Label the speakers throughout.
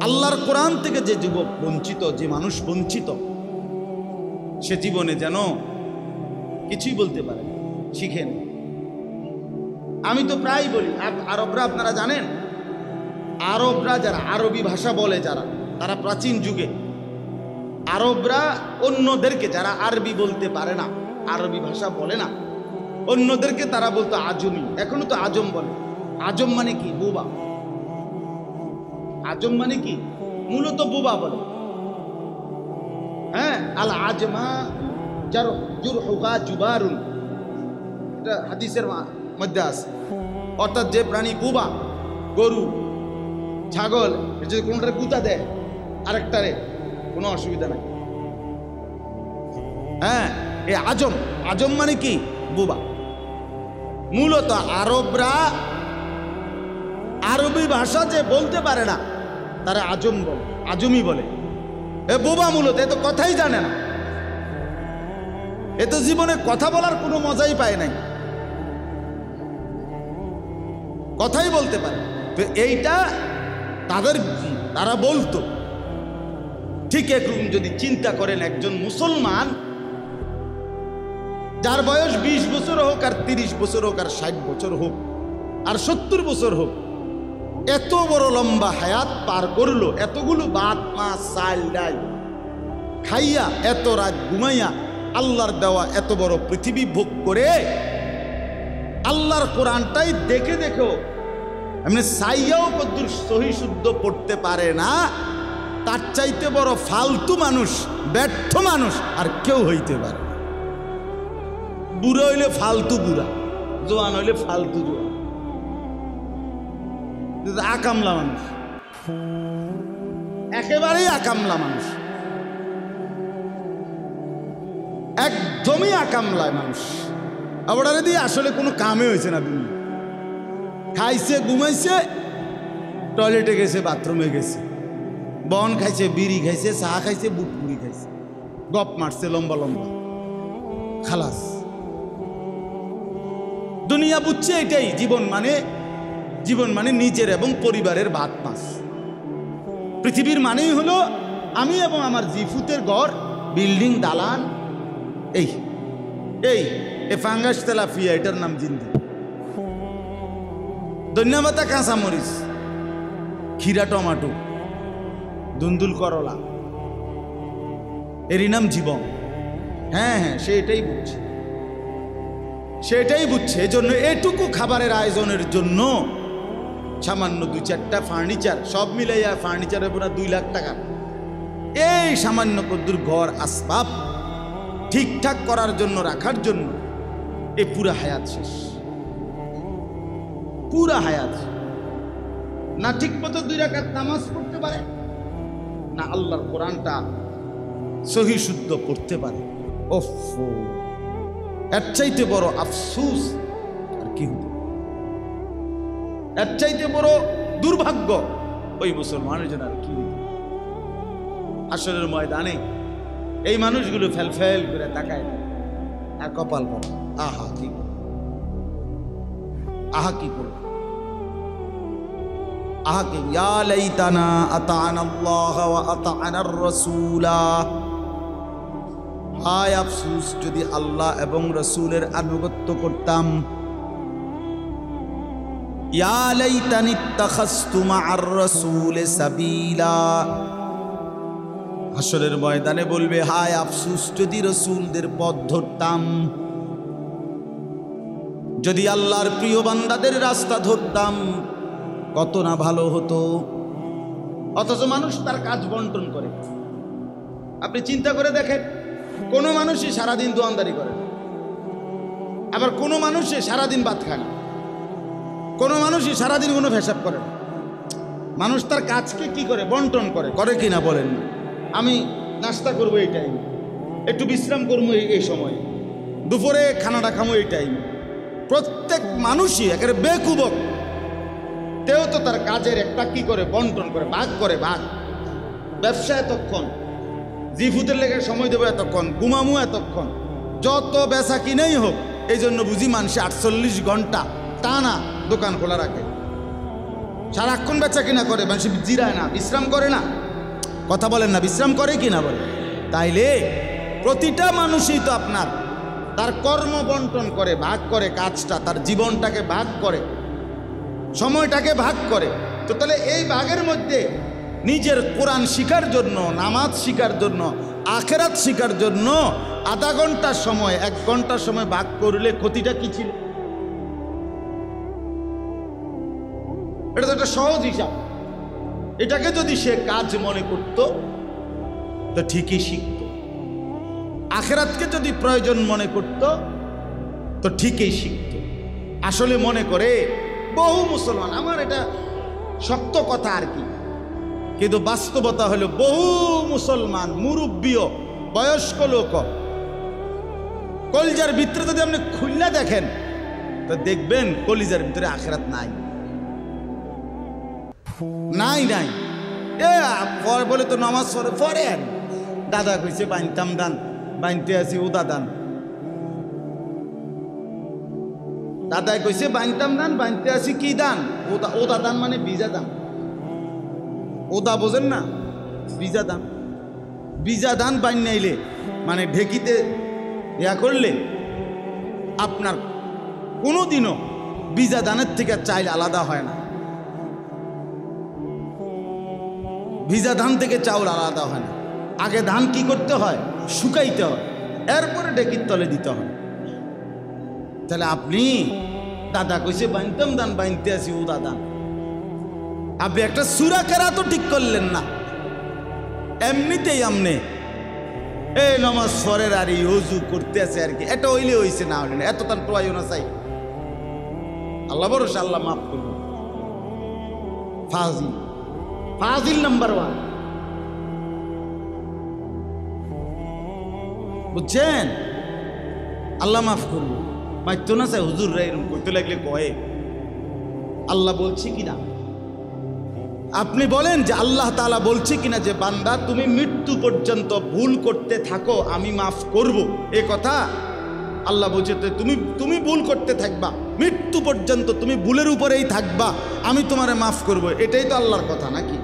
Speaker 1: আল্লাহর কোরআন থেকে যে যুবক বঞ্চিত, যে মানুষ বঞ্চিত, সে জীবনে যেন কিছুই বলতে পারে শিখেন। আমি তো প্রায় বলি, আরবরা, আপনারা জানেন, আরবরা যারা আরবি ভাষা বলে, যারা, তারা প্রাচীন যুগে আরবরা অন্যদেরকে, যারা আরবি বলতে পারে না, আরবি ভাষা বলে না, অন্যদেরকে তারা বলতো আজমি। এখনো তো আজম বলে। আজম মানে কি? বোবা। আজম মানে কি? মূলত বোবা বলে। হ্যাঁ, আল আজমা জুরহুকা জুবারুন, এটা হাদিসের মধ্যে আছে। অর্থাৎ যে প্রাণী বোবা, গরু, ছাগল, যদি কোনটারে গুতা দেয় আরেকটারে, কোনো অসুবিধা নাই। হ্যাঁ, এ আজম। আজম মানে কি? বোবা। মূলত আরবরা আরবি ভাষা যে বলতে পারে না, তারা আজম বলে, আজমি বলে। এ বোবা মূলত, এ তো কথাই জানে না, এ তো জীবনে কথা বলার কোনো মজাই পায় নাই, কথাই বলতে পারে। তো এইটা তাদের, তারা বলতো। ঠিক একরকম যদি চিন্তা করেন, একজন মুসলমান যার বয়স 20 বছর হোক, আর 30 বছর হোক, আর 60 বছর হোক, আর 70 বছর হোক, এত বড় লম্বা হায়াত পার করলো, এতগুলো ভাত মাছ চাল ডাল খাইয়া, এত রাত ঘুমাইয়া, আল্লাহর দেওয়া এত বড় পৃথিবী ভোগ করে, আল্লাহর কোরআনটাই দেখে দেখেও এমনি সাইয়াও কদ্দুর সহি শুদ্ধ পড়তে পারে না, তার চাইতে বড় ফালতু মানুষ, ব্যর্থ মানুষ আর কেউ হইতে পারে না। বুড়া হইলে ফালতু বুড়া, জোয়ান হইলে ফালতু জোয়ান, আকামলা মানুষ, একেবারেই আকামলা মানুষ, একদমই আকামলায় মানুষ। আবার দিয়ে আসলে কোনো কামে হয়েছে না। দুনিয়া খাইছে, ঘুমাইছে, টয়লেটে গেছে, বাথরুমে গেছে, বন খাইছে, বিড়ি খাইছে, চা খাইছে, বুটপুরি খাইছে, গপ মারছে লম্বা লম্বা, খালাস। দুনিয়া বুঝছে এটাই জীবন মানে। জীবন মানে নিজের এবং পরিবারের ভাত মাছ। পৃথিবীর মানেই হলো আমি এবং আমার জিফুতের ঘর, বিল্ডিং, দালান, এই এই ফাঙ্গাস তেলাফিয়া, এটার নাম জিন্দি। ধন্যবাদ, কাঁচামরিচ, খিরা, টমাটো, দুন্দুল, করলা, এরই নাম জীবন। হ্যাঁ হ্যাঁ, সে এটাই বুঝছে, সেটাই বুঝছে। এজন্য এটুকু খাবারের আয়োজনের জন্য সামান্য 2-4টা ফার্নিচার, সব মিলাইয়া ফার্নিচারের পুরো 2 লাখ টাকা, এই সামান্য কদ্দুর ঘর আসবাব ঠিকঠাক করার জন্য, রাখার জন্য এই পুরা হায়াত শেষ। পুরা হায়াত না ঠিক মতো 2 রাকাত নামাজ পড়তে পারে, না আল্লাহর কোরআনটা সহি শুদ্ধ পড়তে পারে। ওফ, এর চাইতে বড় আফসোস আর কি হতো? এর চাইতে বড় দুর্ভাগ্য ওই মুসলমানের জন্য আর কি হতো? আসরের ময়দানে এই মানুষগুলো ফেল ফেল করে তাকায় আর কপাল পড়ে, আহা কি, আহা কি করল, আহা কি, ইয়া লাইতানা আতা'না আল্লাহ ওয়া আতা'না আর-রাসূলা। হায় আফসোস, যদি আল্লাহ এবং রাসূলের আনুগত্য করতাম। ইয়া লাইতানি ইত্তাখাযতু মা'আর রাসূলি সাবিলা। হাসরের ময়দানে বলবে, হায় আফসোস, যদি রাসূলদের পথ ধরতাম, যদি আল্লাহর প্রিয় বান্দাদের রাস্তা ধরতাম, কত না ভালো হতো। অথচ মানুষ তার কাজ বন্টন করে। আপনি চিন্তা করে দেখেন, কোনো মানুষই সারাদিন দোয়ানদারি করে, আবার কোনো মানুষে সারাদিন ভাত খায় না, কোনো মানুষই সারাদিন কোনো হিসাব করে না। মানুষ তার কাজকে কি করে? বন্টন করে, করে কি না বলেন না? আমি নাস্তা করবো এই টাইমে, একটু বিশ্রাম করবো এই সময়, দুপুরে খানাটা খাবো এই টাইমে। প্রত্যেক মানুষই একেবারে বেকুবক, তেও তো তার কাজের একটা কি করে? বন্টন করে, ভাগ করে, ভাগ। ব্যবসা এতক্ষণ, জিফুতের লেগে সময় দেবো এতক্ষণ, ঘুমামু এতক্ষণ, যত বেচা কিনেই হোক। এই জন্য বুঝি মানুষে 48 ঘন্টা টানা দোকান খোলা রাখে। সারাক্ষণ বেচা কিনা করে, মানুষ জিরায় না, বিশ্রাম করে না। কথা বলেন না, বিশ্রাম করে কি না বলে? তাইলে প্রতিটা মানুষই তো আপনার তার কর্ম বন্টন করে, ভাগ করে কাজটা, তার জীবনটাকে ভাগ করে, সময়টাকে ভাগ করে। তো তাহলে এই ভাগের মধ্যে নিজের কোরআন শিখার জন্য, নামাজ শিখার জন্য, আখেরাত শিখার জন্য আধা ঘন্টার সময়, 1 ঘন্টার সময় ভাগ করলে ক্ষতিটা কি ছিল? এটা তো একটা সহজ হিসাব। এটাকে যদি সে কাজ মনে করত তো ঠিকই শিখত। আখেরাতকে যদি প্রয়োজন মনে করত তো ঠিকই শিখত। আসলে মনে করে বহু মুসলমান, আমার এটা শক্ত কথা আর কি, কিন্তু বাস্তবতা হলো বহু মুসলমান মুরব্বীও, বয়স্ক লোক, কলিজার ভিতরে যদি আপনি খুলনা দেখেন তো দেখবেন কলিজার ভিতরে আখেরাত নাই, নাই নাই। বলে তো নামাজ পড়েন, দাদা কইছে বানতাম দান, বানতে আছি উদা দান, দাদাই কইছে বানতাম দান, বানতে আছি কি দান? ওদা দান মানে বিজা দান। ওদা বোঝেন না? বিজা দান। বিজা দান বান নাইলে মানে ঢেকিতে ইয়া করলে আপনার কোনোদিনও বিজা দানের থেকে চাইল আলাদা হয় না। ভিজা ধান থেকে চাউল আলাদা হয় না। আগে ধান কি করতে হয়? শুকাইতে হয়, এরপরে ডেকির তলে দিতে হয়। তাহলে আপনি দাদা কইছে বানতাম দান, বানতে আছি উদা দান, আপনি একটা সূরা কেরাত তো ঠিক করলেন না। এমনিতেই আমনে এই নামাজ পড়ের আর ওযু করতে আছে আর কি, এটা হইলে হইছে, না হইলে এত তার প্রয়োজন চাই। আল্লাহ ভরসা, আল্লাহ মাফ করবেন। ফাজিল, ফাজিল নাম্বার 1, বুঝছেন? আল্লাহ মাফ করবো, মাইতো না চাই হুজুররা এরকম করতে লাগলে কয়ে আল্লাহ বলছি কিনা? আপনি বলেন যে আল্লাহ তাআলা বলছে কিনা যে বান্দা তুমি মৃত্যু পর্যন্ত ভুল করতে থাকো, আমি মাফ করব। এ কথা আল্লাহ বলছে তুমি ভুল করতে থাকবা, মৃত্যু পর্যন্ত তুমি ভুলের উপরেই থাকবা, আমি তোমারে মাফ করব। এটাই তো আল্লাহর কথা নাকি?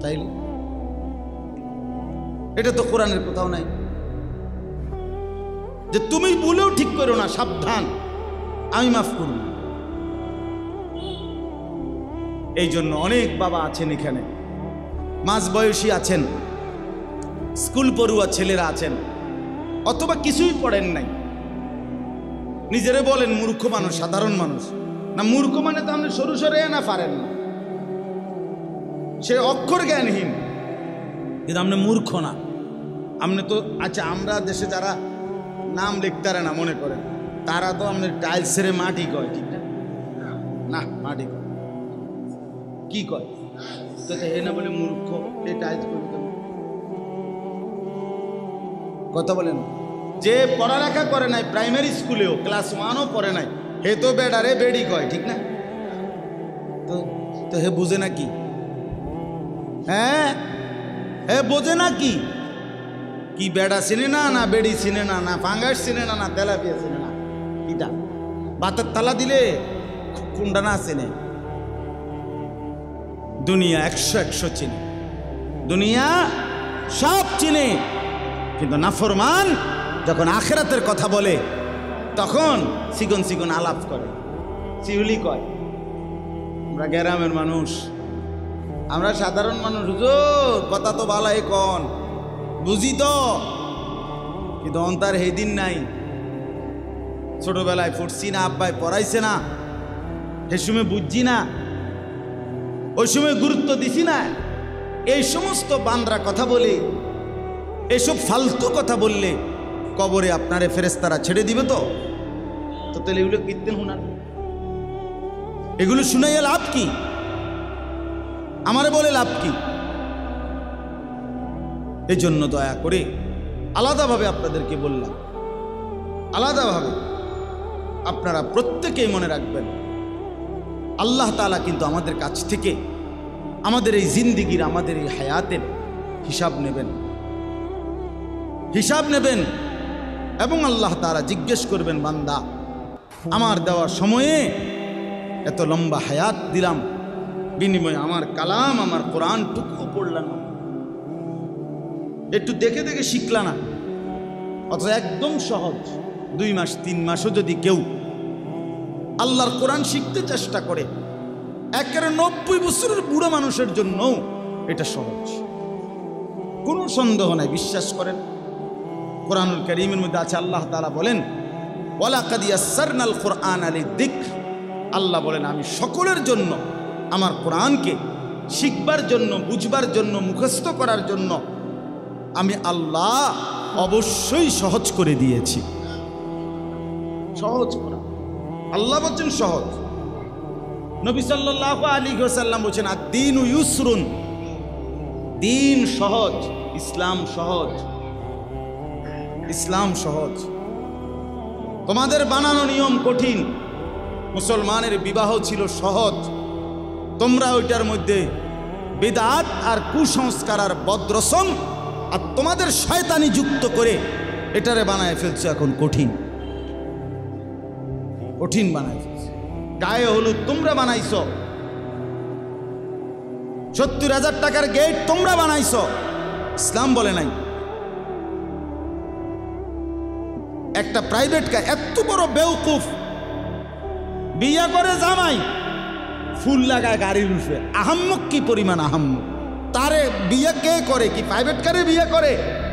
Speaker 1: তাইলে এটা তো কোরআনের কোথাও নাই যে তুমি ভুলেও ঠিক করো না, সাবধান, আমি মাফ করব। এই জন্য অনেক বাবা আছেন এখানে, মাঝবয়সী আছেন, স্কুল পড়ুয়া ছেলেরা আছেন, অথবা কিছুই পড়েন নাই, নিজেরে বলেন মূর্খ মানুষ, সাধারণ মানুষ। না মূর্খ মানে তো আপনি সরু সরে না পারেন না, সে অক্ষর জ্ঞানহীন, কিন্তু আপনি মূর্খ না। আপনি তো আচ্ছা, আমরা দেশে যারা নাম লিখতে পারে না মনে করেন, তারা তো আপনি টাইলসের মাটি কয়, ঠিক না? না মাটি কয়, কি কয়? তো হে না বলে মূর্খ, এই টাইলস কথা বলেন। যে পড়ালেখা করে নাই, প্রাইমারি স্কুলেও ক্লাস 1ও পড়ে নাই, হে তো বেডারে বেডি কয়, ঠিক না? তো হে বুঝে না কি? হ্যাঁ, হে বোঝে না কি? কি বেড়া চিনে না, না বেড়ি চিনে না, না ফাঙ্গাস চিনে না, না তেলাপিয়া চিনে না, কিটা ভাতের তালা দিলে কোনটা না চিনে? দুনিয়া 100 চিনে, দুনিয়া সব চিনে, কিন্তু নাফরমান যখন আখিরাতের কথা বলে তখন চিকন চিকন আলাপ করে, চিহুলি কয়। আমরা গ্রামের মানুষ, আমরা সাধারণ মানুষ, হুজুর কথা তো ভালাই কন, বুঝি তো, কিন্তু অন্তার হেদিন নাই। ছোটবেলায় পড়ছি না, আব্বাই পড়াইছে না, সে সময় বুঝছি না, ওই সময় গুরুত্ব দিছি না। এই সমস্ত বান্দরা কথা বলে, এসব ফালতু কথা বললে কবরে আপনারে ফেরেশতারা ছেড়ে দিবে তো? তাহলে এগুলো কীর্তন শোনান, এগুলো শুনাইয়া লাভ কি? আমারে বলে লাভ কি? এই জন্য দয়া করে আলাদাভাবে আপনাদেরকে বললাম, আলাদাভাবে আপনারা প্রত্যেকেই মনে রাখবেন, আল্লাহ তাআলা কিন্তু আমাদের কাছ থেকে আমাদের এই জিন্দিগির, আমাদের এই হায়াতের হিসাব নেবেন, হিসাব নেবেন। এবং আল্লাহ তাআলা জিজ্ঞেস করবেন, বান্দা আমার দেওয়ার সময়ে এত লম্বা হায়াত দিলাম, বিনিময়ে আমার কালাম, আমার কোরআন টুকু পড়লাম না, একটু দেখে দেখে শিখলা না। অথচ একদম সহজ, 2 মাস 3 মাসও যদি কেউ আল্লাহর কোরআন শিখতে চেষ্টা করে, একেবারে 90 বছরের বুড়ো মানুষের জন্য এটা সহজ, কোনো সন্দেহ নাই। বিশ্বাস করেন, কোরআনুল কারীমের মধ্যে আছে, আল্লাহ তাআলা বলেন ওয়ালাকাদ ইয়াসসারনাল কুরআনা লিযিকর, আল্লাহ বলেন আমি সকলের জন্য আমার কোরআনকে শিখবার জন্য, বুঝবার জন্য, মুখস্থ করার জন্য আমি আল্লাহ অবশ্যই সহজ করে দিয়েছি। সহজ করা, আল্লাহ বলছেন সহজ। নবী সাল্লাল্লাহু আলাইহি ওয়াসাল্লাম বলছেন আদ-দীনু ইউসরুন, দিন সহজ, ইসলাম সহজ, ইসলাম সহজ। তোমাদের বানানো নিয়ম কঠিন, মুসলমানের বিবাহ ছিল সহজ, তোমরা ওইটার মধ্যে বিদআত আর কুসংস্কার আর বদরসম আর তোমাদের শয়তানি যুক্ত করে এটারে বানায় ফেলছো এখন কঠিন, কঠিন বানায় ফেলছো। গায়ে হলুদ তোমরা বানাইছো, 70,000 টাকার গেট তোমরা বানাইছো, ইসলাম বলে নাই। একটা প্রাইভেট কার এত বড় বেওকুফ, বিয়ে করে জামাই ফুল লাগায় গাড়ির রূপে, আহাম্মক কি পরিমাণ আহাম্মক। তারে বিয়ে কে করে? কি প্রাইভেট কারে বিয়ে করে?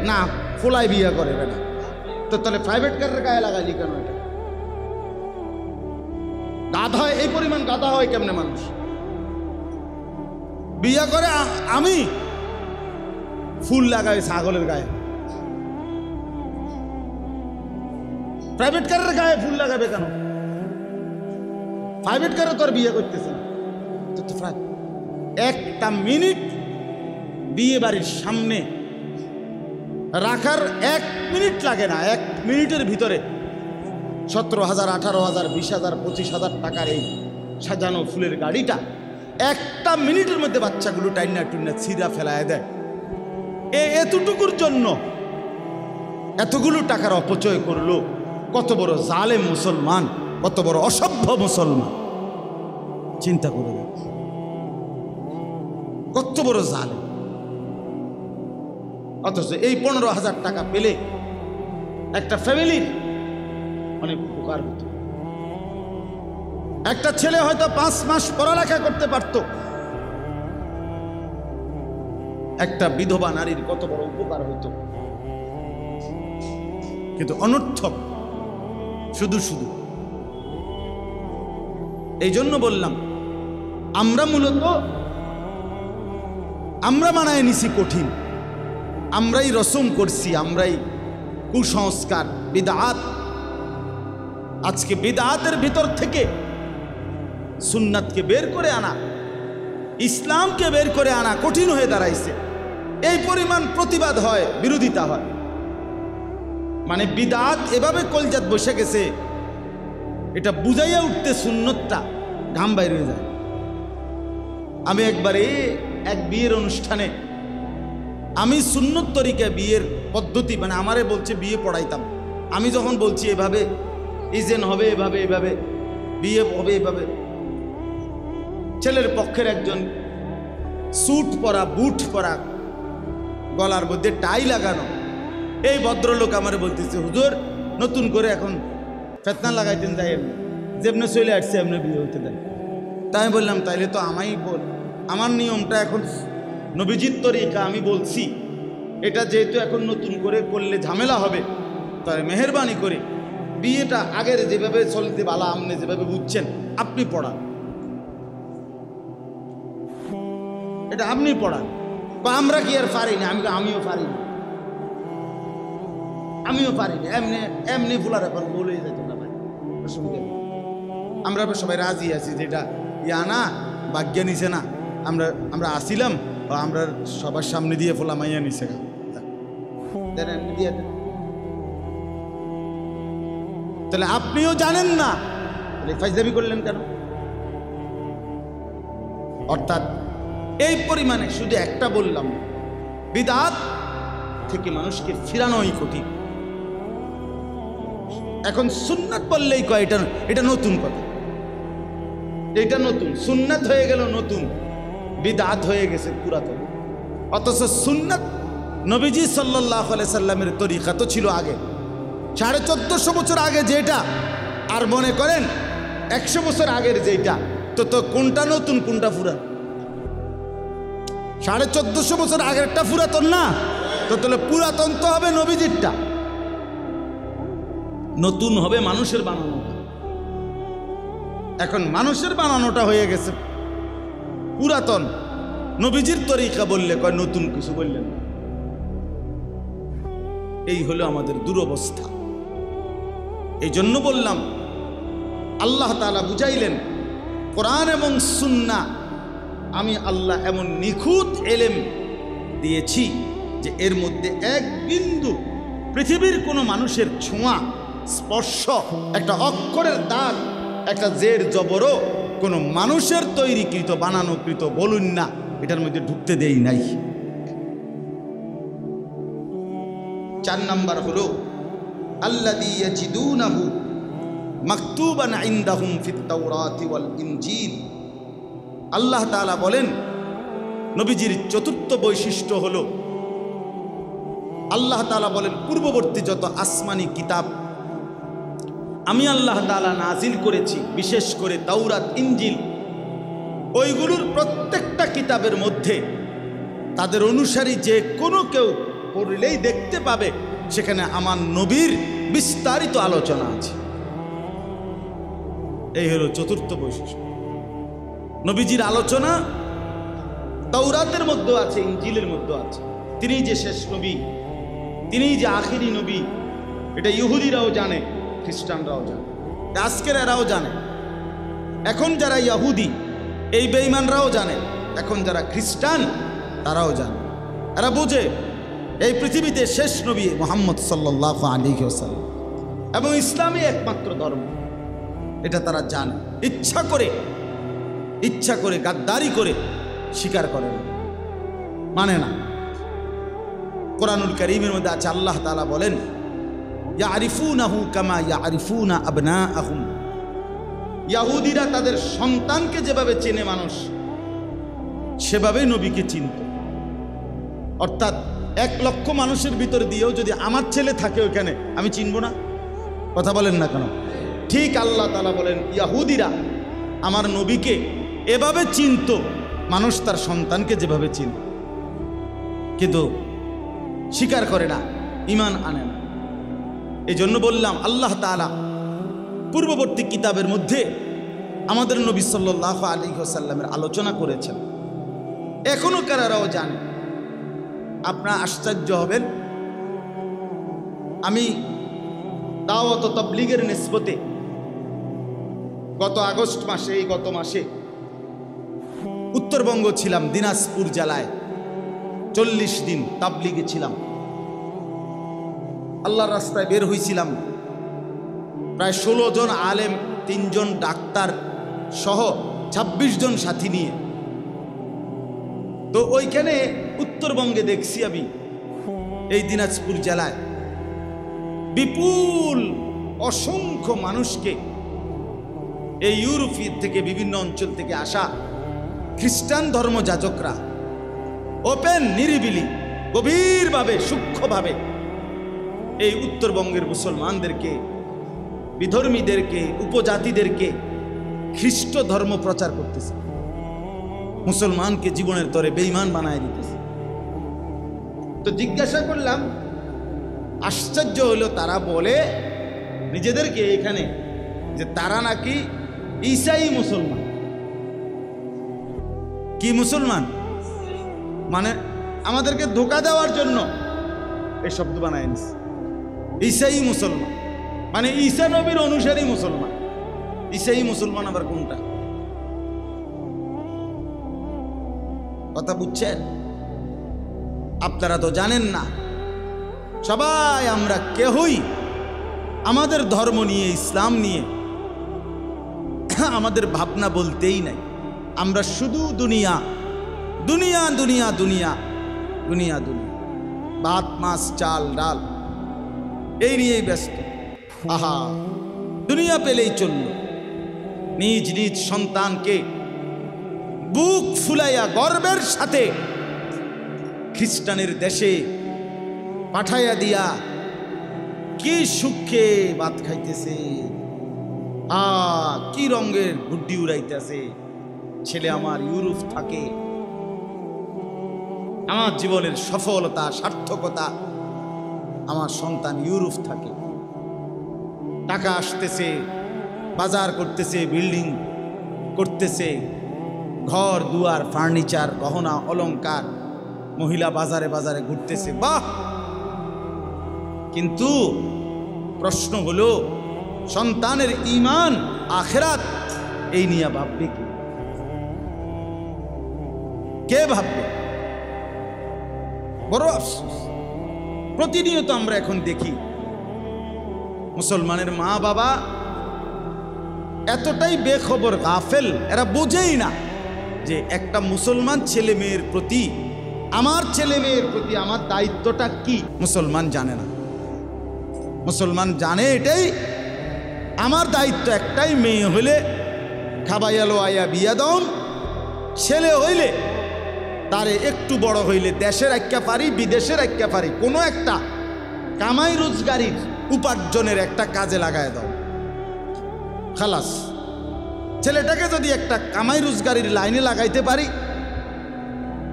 Speaker 1: না, ফুলায় বিয়ে করে বেটা। তো তাহলে প্রাইভেট কারের গায়ে লাগাইলি কেন? এটা গাধা হয়, এই পরিমাণ গাধা হয় কেমনে মানুষ? বিয়ে করে আমি ফুল লাগাই ছাগলের গায়ে, প্রাইভেট কারের গায়ে ফুল লাগাবে কেন? প্রাইভেট কারে তো আর বিয়ে করতেছে না। একটা মিনিট বিয়ে বাড়ির সামনে রাখার 1 মিনিট লাগে না, 1 মিনিটের ভিতরে 17,000, 18,000, 20,000, 25,000 টাকার এই সাজানো ফুলের গাড়িটা 1টা মিনিটের মধ্যে বাচ্চাগুলো টাইনা টুইনা ছিঁড়া ফেলায় দেয়। এতটুকুর জন্য এতগুলো টাকার অপচয় করলো। কত বড় জালেম মুসলমান, কত বড় অসভ্য মুসলমান, চিন্তা করে দেখ, কত বড় জালেম। অথচ এই 15,000 টাকা পেলে একটা ফ্যামিলির অনেক উপকার হতো। একটা ছেলে হয়তো 5 মাস পড়ালেখা করতে পারত। একটা বিধবা নারীর কত বড় উপকার হতো। কিন্তু অনর্থক, শুধু শুধু। এই জন্য বললাম, আমরা মূলত আমরা বানায় নিছি কঠিন, আমরাই রসম করছি, আমরাই কুসংস্কার, বিদআত। আজকে বিদআতের ভিতর থেকে সুন্নাতকে বের করে আনা, ইসলামকে বের করে আনা কঠিন হয়ে দাঁড়াইছে। এই পরিমাণ প্রতিবাদ হয়, বিরোধিতা হয়, মানে বিদআত এভাবে কলজাত বসে গেছে, এটা বুঝাইয়া উঠতে সুন্নতটা ঘাম বাইরে হয়ে যায়। আমি একবারে এক বিয়ের অনুষ্ঠানে আমি সুন্নত তরিকা বিয়ের পদ্ধতি, মানে আমারে বলছে বিয়ে পড়াইতাম, আমি যখন বলছি এভাবে ইজেন হবে, এভাবে এভাবে বিয়ে হবে, এভাবে ছেলের পক্ষের একজন স্যুট পরা, বুট পরা, গলার মধ্যে টাই লাগানো এই ভদ্রলোক আমারে বলতেছে, হুজুর নতুন করে এখন ফেতনা লাগাইতেন, যাই যেমনি চলে আসছে এমনি বিয়ে হইতে দেন। তাই আমি বললাম তাইলে তো আমাই বল, আমার নিয়মটা এখন নবীজির তরিকা, আমি বলছি এটা যেহেতু এখন নতুন করে করলে ঝামেলা হবে, তাই মেহেরবানি করে বিয়েটা আগের যেভাবে চলতে বালা, আপনি যেভাবে বুঝছেন আপনি পড়ান, এটা আপনি পড়ান। আমরা কি আর পারি না? আমিও পারি না, আমিও পারি না। এমনি এমনি ফুলার এখন বলে যেত না ভাই, অসুবিধা নেই। আমরা সবাই রাজি আছি, যেটা ইয়া না ভাগ্যা নিছে না, আমরা আসিলাম, আমরা সবার সামনে দিয়ে ফোলা মাইয়া নিছে, এমনি দিয়ে। তাহলে আপনিও জানেন না, ফাইজলামি করলেন কেন? অর্থাৎ এই পরিমাণে শুধু একটা বললাম, বিদআত থেকে মানুষকে ফিরানোই কঠিন। এখন সুন্নাত বললেই কয় এটা নতুন কথা, এটা নতুন। সুন্নাত হয়ে গেল নতুন, বিদআত হয়ে গেছে পুরাতন। অথচ সুন্নাত নবীজি সাল্লাল্লাহু আলাইহি সাল্লামের তরিকা তো ছিল আগে, 1450 বছর আগে যেটা, আর মনে করেন 100 বছর আগের যেটা, তো কোনটা নতুন কোনটা পুরাতন? 1450 বছর আগেরটা পুরাতন না, তো তাহলে পুরাতন তো হবে নবীজিরটা, নতুন হবে মানুষের বানানোটা। এখন মানুষের বানানোটা হয়ে গেছে পুরাতন, নবীজির তরিকা বললে কয় নতুন কিছু বললেন। এই হলো আমাদের দুরবস্থা। এই জন্য বললাম আল্লাহ তাআলা বুঝাইলেন কোরআন এবং সুন্নাহ আমি আল্লাহ এমন নিখুঁত এলেম দিয়েছি যে এর মধ্যে এক বিন্দু পৃথিবীর কোনো মানুষের ছোঁয়া, স্পর্শ, একটা অক্ষরের দাগ, একটা জের জবরও কোনো মানুষের তৈরিকৃত বানানোকৃত বলুন না এটার মধ্যে ঢুকতে দেই নাই। 4 নাম্বার হলো আল্লাযী ইয়াজিদুনাহু মাকতুবান ইনদাহুম ফিত তাওরাতি ওয়াল ইনজিল। আল্লাহ তাআলা বলেন নবীজির চতুর্থ বৈশিষ্ট্য হলো আল্লাহ তাআলা বলেন পূর্ববর্তী যত আসমানি কিতাব আমি আল্লাহ তাআলা নাজিল করেছি, বিশেষ করে তাওরাত ইনজিল, ওইগুলোর প্রত্যেকটা কিতাবের মধ্যে তাদের অনুসারী যে কোনো কেউ পড়লেই দেখতে পাবে সেখানে আমার নবীর বিস্তারিত আলোচনা আছে। এই হলো চতুর্থ বৈশিষ্ট্য। নবীজির আলোচনা তাওরাতের মধ্যে আছে, ইনজিলের মধ্যে আছে। তিনি যে শেষ নবী, তিনি যে আখিরি নবী, এটা ইহুদিরাও জানে, খ্রিস্টানরাও জানে, আজকের এরাও জানে। এখন যারা ইহুদি এই বেঈমানরাও জানে, এখন যারা খ্রিস্টান তারাও জানে। এরা বুঝে এই পৃথিবীতে শেষ নবী মুহাম্মদ সাল্লাল্লাহু আলাইহি ওয়াসাল্লাম এবং ইসলামই একমাত্র ধর্ম, এটা তারা জানে। ইচ্ছা করে গাদ্দারি করে স্বীকার করে না, মানে না। কোরআনুল কারীমের মধ্যে আছে আল্লাহ তাআলা বলেন ইয়ারিফুনাহু কামা ইয়ারিফুনা আবনাআহুম। ইহুদিরা তাদের সন্তানকে যেভাবে চেনে মানুষ সেভাবেই নবীকে চিনত। অর্থাৎ 1 লক্ষ মানুষের ভিতর দিয়েও যদি আমার ছেলে থাকে ওইখানে আমি চিনব না? কথা বলেন না কেন? ঠিক আল্লাহ তাআলা বলেন ইহুদিরা আমার নবীকে এভাবে চিনত মানুষ তার সন্তানকে যেভাবে চিনত, কিন্তু স্বীকার করে না, ঈমান আনে না। এই জন্য বললাম আল্লাহ তাআলা পূর্ববর্তী কিতাবের মধ্যে আমাদের নবী সাল্লাল্লাহু আলাইহি ওয়াসাল্লামের আলোচনা করেছেন, এখনো কারারাও জানে। আপনারা আশ্চর্য হবেন, আমি দাওয়াত ও তাবলীগের নিসবতে গত আগস্ট মাসে, এই গত মাসে উত্তরবঙ্গ ছিলাম, দিনাজপুর জেলায় 40 দিন তাবলীগে ছিলাম। আল্লাহর রাস্তায় বের হয়েছিলাম প্রায় 16 জন আলেম, 3 জন ডাক্তার সহ 26 জন সাথী নিয়ে। তো ওইখানে উত্তরবঙ্গে দেখছি আমি এই দিনাজপুর জেলায় বিপুল অসংখ্য মানুষকে এই ইউরোপ থেকে বিভিন্ন অঞ্চল থেকে আসা খ্রিস্টান ধর্মযাজকরা ওপেন, নিরিবিলি, গভীরভাবে, সূক্ষ্মভাবে এই উত্তরবঙ্গের মুসলমানদেরকে, বিধর্মীদেরকে, উপজাতিদেরকে খ্রিস্ট ধর্ম প্রচার করতেছে, মুসলমানকে জীবনের তরে বেঈমান বানায় দিতেছে। তো জিজ্ঞাসা করলাম, আশ্চর্য হলো, তারা বলে নিজেদেরকে এখানে যে তারা নাকি ঈসাই মুসলমান। কি মুসলমান? মানে আমাদেরকে ধোঁকা দেওয়ার জন্য এই শব্দ বানায় নিছে, ঈসাই মুসলমান, মানে ঈসা নবীর অনুসারী মুসলমান। ঈসাই মুসলমান আবার কোনটা? কথা বুঝছেন? আপনারা তো জানেন না, সবাই আমরা কেহই আমাদের ধর্ম নিয়ে, ইসলাম নিয়ে আমাদের ভাবনা বলতেই নাই। আমরা শুধু দুনিয়া দুনিয়া দুনিয়া দুনিয়া দুনিয়া দুনিয়া, ভাত মাছ চাল ডাল এই নিয়েই ব্যস্ত। আহা, দুনিয়া পেলেই চলল। নিজ নিজ সন্তানকে বুক ফুলাইয়া গর্বের সাথে খ্রিস্টানের দেশে পাঠাইয়া দিয়া কি সুখে ভাত খাইতেছে, কি রঙের গুড্ডি উড়াইতেছে। ছেলে আমার ইউরোপ থাকে, আমার জীবনের সফলতা সার্থকতা, আমার সন্তান ইউরোপ থাকে। টাকা আসতেছে, বাজার করতেছে, বিল্ডিং করতেছে, ঘর দুয়ার ফার্নিচার গহনা অলংকার, মহিলা বাজারে বাজারে ঘুরতেছে, বাহ। কিন্তু প্রশ্ন হলো, সন্তানের ঈমান আখিরাত এই নিয়ে ভাববে কি? কে ভাববে? বড় আফসোস। প্রতিনিয়ত আমরা এখন দেখি মুসলমানের মা বাবা এতটাই বেখবর গাফেল, এরা বোঝেই না যে একটা মুসলমান ছেলে মেয়ের প্রতি, আমার ছেলে মেয়ের প্রতি আমার দায়িত্বটা কি। মুসলমান জানে না। মুসলমান জানে এটাই আমার দায়িত্ব একটাই, মেয়ে হইলে খাবাইয়ালো আয়া বিয়া দম, ছেলে হইলে তারে একটু বড় হইলে দেশের আজ্ঞা পারি বিদেশের আজ্ঞা পারি, কোনো একটা কামাই রোজগারির উপার্জনের একটা কাজে লাগায় দাও, খালাস। ছেলেটাকে যদি একটা কামাই রোজগারির লাইনে লাগাইতে পারি,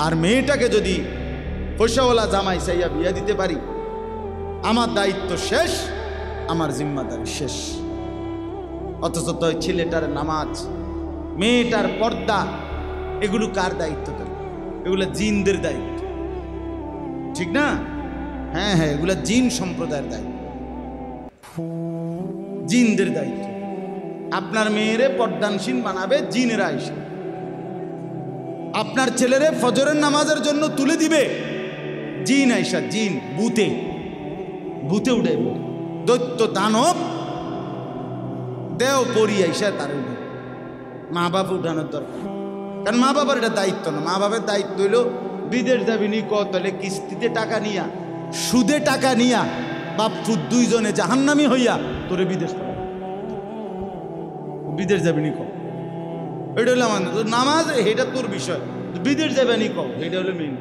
Speaker 1: আর মেয়েটাকে যদি পয়সাওয়ালা জামাই চাইয়া বিয়া দিতে পারি, আমার দায়িত্ব শেষ, আমার জিম্মাদারি শেষ। অথচ তো ছেলেটার নামাজ, মেয়েটার পর্দা, এগুলো কার দায়িত্ব? এগুলো জিনদের দায়িত্ব, ঠিক না? হ্যাঁ হ্যাঁ, এগুলো জিন সম্প্রদায়ের দায়িত্ব, জিনদের দায়িত্ব। আপনার মেয়েরে পর্দানসীন বানাবে জিনেরা এসে, আপনার ছেলেরে ফজরের নামাজের জন্য তুলে দিবে জিন আইসা, জিন ভূতে ভূতে উঠাইব, দৈত্য দানব দেও পরি আইসা তার উঠে। মা বাপ উঠানোর দরকার, কারণ মা বাবার এটা দায়িত্ব না। মা বাবার দায়িত্ব হইল বিদেশ যাবি নি কতলে কিস্তিতে টাকা নিয়া, সুদে টাকা নিয়া, বাপ ফুট দুইজনে জাহান্নামি হইয়া তোরে বিদেশ বিদেশ যাবি নি কও, এটা হলো আমাদের নামাজ, এটা তোর বিষয়। বিদেশ যাবে নি কও, এটা হলো মেন।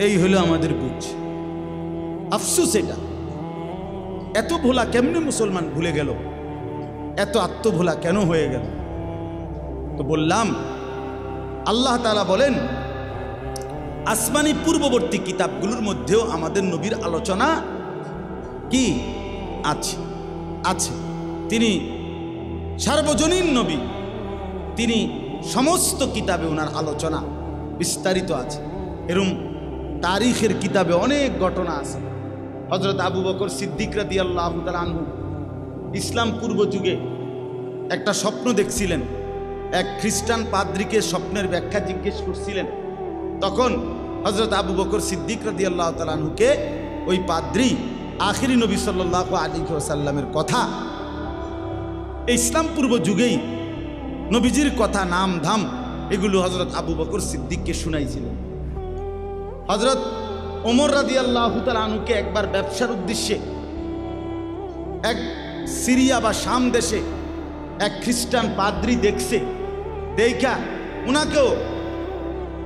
Speaker 1: এই হলো আমাদের বুঝ। আফসোস, এটা এত ভোলা কেমনে মুসলমান ভুলে গেল, এত আত্মভোলা কেন হয়ে গেল? তো বললাম, আল্লাহ তাআলা বলেন আসমানি পূর্ববর্তী কিতাবগুলোর মধ্যেও আমাদের নবীর আলোচনা কি আছে? আছে। তিনি সার্বজনীন নবী, তিনি সমস্ত কিতাবে ওনার আলোচনা বিস্তারিত আছে। এরকম তারিখের কিতাবে অনেক ঘটনা আছে। হযরত আবু বকর সিদ্দিক রাদিয়াল্লাহু তাআলা আনহু ইসলাম পূর্ব যুগে একটা স্বপ্ন দেখছিলেন। এক খ্রিস্টান পাদ্রীকে স্বপ্নের ব্যাখ্যা জিজ্ঞেস করছিলেন। তখন হযরত আবু বকর সিদ্দিক রাদিয়াল্লাহু তাআলা আনহুকে ওই পাদ্রী আখিরি নবী সাল্লাল্লাহু আলাইহি ওয়াসাল্লামের কথা, ইসলাম পূর্ব যুগেই নবীজির কথা, নাম ধাম, এগুলো হযরত আবু বকর সিদ্দিককে শুনাইছিলেন। হযরত ওমর রাদিয়াল্লাহু তাআলা আনহুকে একবার ব্যবসার উদ্দেশ্যে এক সিরিয়া বা শাম দেশে এক খ্রিস্টান পাদ্রী দেখছে। দেখা উনাকেও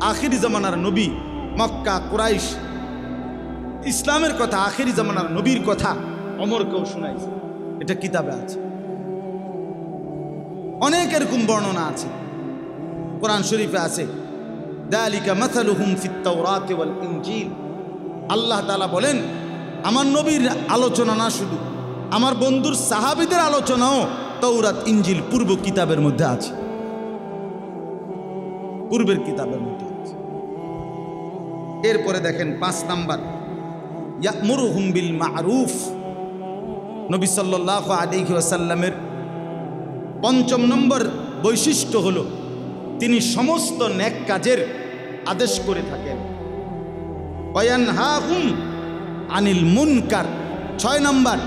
Speaker 1: আখিরি জামানার নবী, মক্কা কুরাইশ ইসলামের কথা, আখিরি জামানার নবীর কথা ওমরকেও শুনাইছে। এটা কিতাবে আছে, অনেক এরকম বর্ণনা আছে, কোরআন শরীফে আছে। যালিকা মাসালুহুম ফিত তাওরাতি ওয়াল ইনজিল। আল্লাহ তাআলা বলেন, আমার নবীর আলোচনা না, শুধু আমার বন্ধুর সাহাবীদের আলোচনাও তাওরাত ইনজিল পূর্ব কিতাবের মধ্যে আছে, পূর্বের কিতাবের মধ্যে আছে। এরপরে দেখেন 5 নাম্বার, ইয়ামুরুহুম বিল মা'রুফ। নবী সাল্লাল্লাহু আলাইহি ওয়াসাল্লামের 5ম নম্বর বৈশিষ্ট্য হলো তিনি সমস্ত নেক কাজের আদেশ করে থাকেন। ওয়ায়ানহাহুম আনিল মুনকার। 6 নম্বর,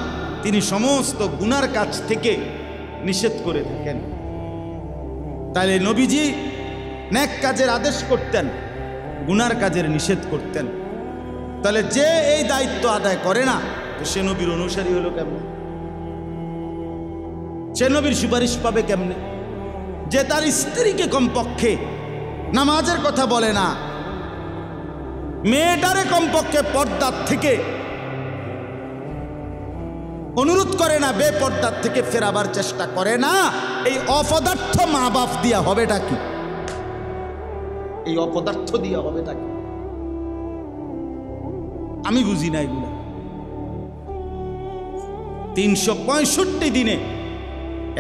Speaker 1: তিনি সমস্ত গুনার কাজ থেকে নিষেধ করে থাকেন। তাহলে নবীজি নেক কাজের আদেশ করতেন, গুনার কাজের নিষেধ করতেন। তাহলে যে এই দায়িত্ব আদায় করে না, সে নবীর অনুসারী হলো কেমনে? সে নবীর সুপারিশ পাবে কেমনে? যে তার স্ত্রীকে কমপক্ষে নামাজের কথা বলে না, মেয়েটারে কমপক্ষে পর্দার থেকে অনুরোধ করে না, বেপর্দার থেকে ফেরাবার চেষ্টা করে না। এই অপদার্থ মা বাপ দিয়া হবেটা কি? এই অপদার্থ দিয়া হবেটা কি? আমি বুঝি না এগুলো। 365 দিনে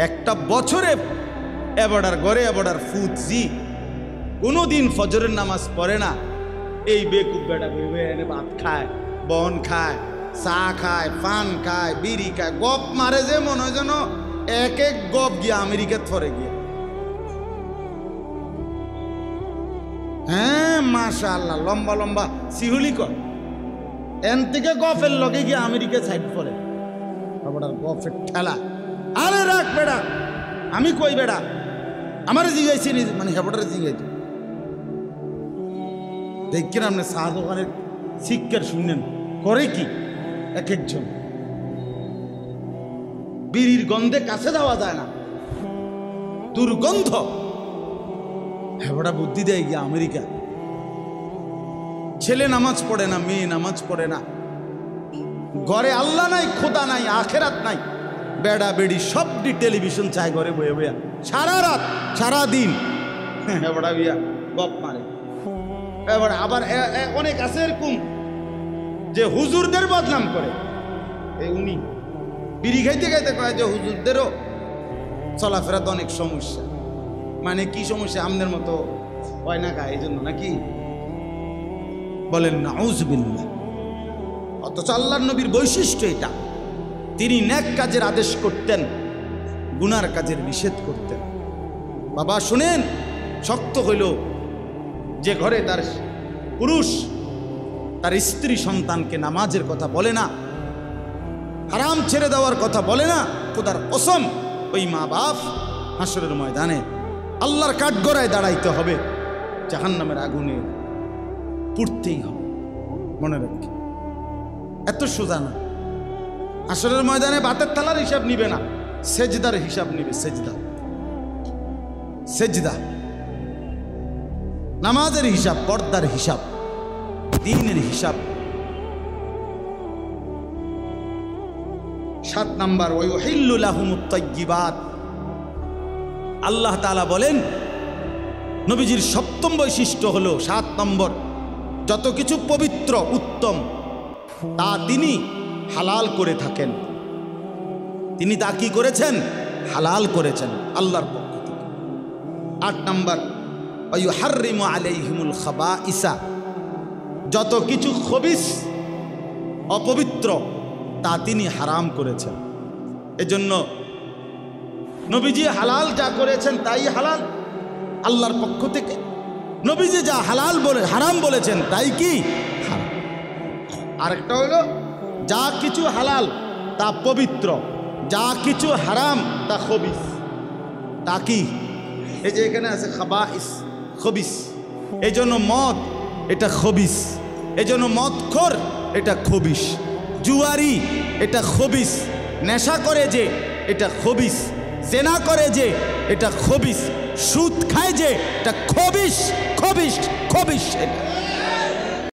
Speaker 1: একটা বছরে এবাডার ঘরে এবাডার ফুটজি কোনোদিন ফজরের নামাজ পড়ে না। এই বেকুব বেটা এনে ভাত খায়, বন খায়, চা খায়, পান খায়, বিড়ি খায়, গপ মারে যে মনে হয় যেন এক এক গপ গিয়ে আমেরিকাত ফরে গিয়ে। হ্যাঁ মাশাআল্লাহ, লম্বা লম্বা সিহুলি কর, এন থেকে গফের লগে গিয়ে আমেরিকা সাইড পরে আবার গফের ঠেলা। আরে রাখ বেড়া, আমি কই বেড়া, আমারে জিগাইছি মানে হেবটারে জিগাইতো দেখেন আপনি চা দোকানের শিক্ষার শুনলেন করে কি এক একজন। বিড়ির গন্ধে কাছে যাওয়া যায় না, দুর্গন্ধ। হেবটা বুদ্ধি দেয় গিয়া আমেরিকা। ছেলে নামাজ পড়ে না, মেয়ে নামাজ পড়ে না, ঘরে আল্লাহ নাই, খোদা নাই, আখেরাত নাই, বেড়া বেড়ি সবটি টেলিভিশন চায় ঘরে বয়ে বইয়া সারা রাত সারা দিন। হেবটা বিয়া গপ মারে। এবার আবার অনেক আছে এরকম যে হুজুরদের বদনাম করে। এই উনি বিড়ি খাইতে খাইতে কয় যে হুজুরদেরও চলাফেরাতে অনেক সমস্যা। মানে কি সমস্যা? আমনের মতো হয় না খায় এই জন্য নাকি বলেন না আউযুবিল্লাহ। অথচ আল্লাহর নবীর বৈশিষ্ট্য এটা, তিনি নেক কাজের আদেশ করতেন, গুনার কাজের নিষেধ করতেন। বাবা শুনেন, শক্ত হইল যে ঘরে তার পুরুষ তার স্ত্রী সন্তানকে নামাজের কথা বলে না, হারাম ছেড়ে দেওয়ার কথা বলে না, খোদার কসম ওই মা বাপ হাসরের ময়দানে আল্লাহর কাঠগড়ায় দাঁড়াইতে হবে, জাহান্নামের আগুনে পুড়তেই হবে। মনে রাখি, এত সোজা না। হাসরের ময়দানে ভাতের থালার হিসাব নিবে না, সেজদার হিসাব নিবে। সেজদা, সেজদা, নামাজের হিসাব, পর্দার হিসাব, দ্বীনের হিসাব। 7 নাম্বার, ওয়াইউহিল্লু লাহুমুত তাইয়্যিবাত। আল্লাহ তাআলা বলেন নবীজির 7ম বৈশিষ্ট্য হলো 7 নম্বর, যত কিছু পবিত্র উত্তম তা তিনি হালাল করে থাকেন। তিনি তা কি করেছেন? হালাল করেছেন আল্লাহর পক্ষ থেকে। 8 নাম্বার, ওয়াইউহাররিমু আলাইহিমুল খাবাইসা। যত কিছু খবিস অপবিত্র তা তিনি হারাম করেছেন। এজন্য নবীজি হালাল যা করেছেন তাই হালাল আল্লাহর পক্ষ থেকে। নবীজি যা হালাল বলে হারাম বলেছেন তাই কি হারাম। আরেকটা হলো যা কিছু হালাল তা পবিত্র, যা কিছু হারাম তা খবিস। তা কি? এই যে এখানে আছে খাবাইস, খবিস। এই জন্য মদ এটা খবিস, এই জন্য মদখোর এটা খবিস, জুয়ারি এটা খবিস, নেশা করে যে এটা খবিস, জেনা করে যে এটা খবিস, সুদ খায় যে এটা খবিস, খবিস, খবিস। এটা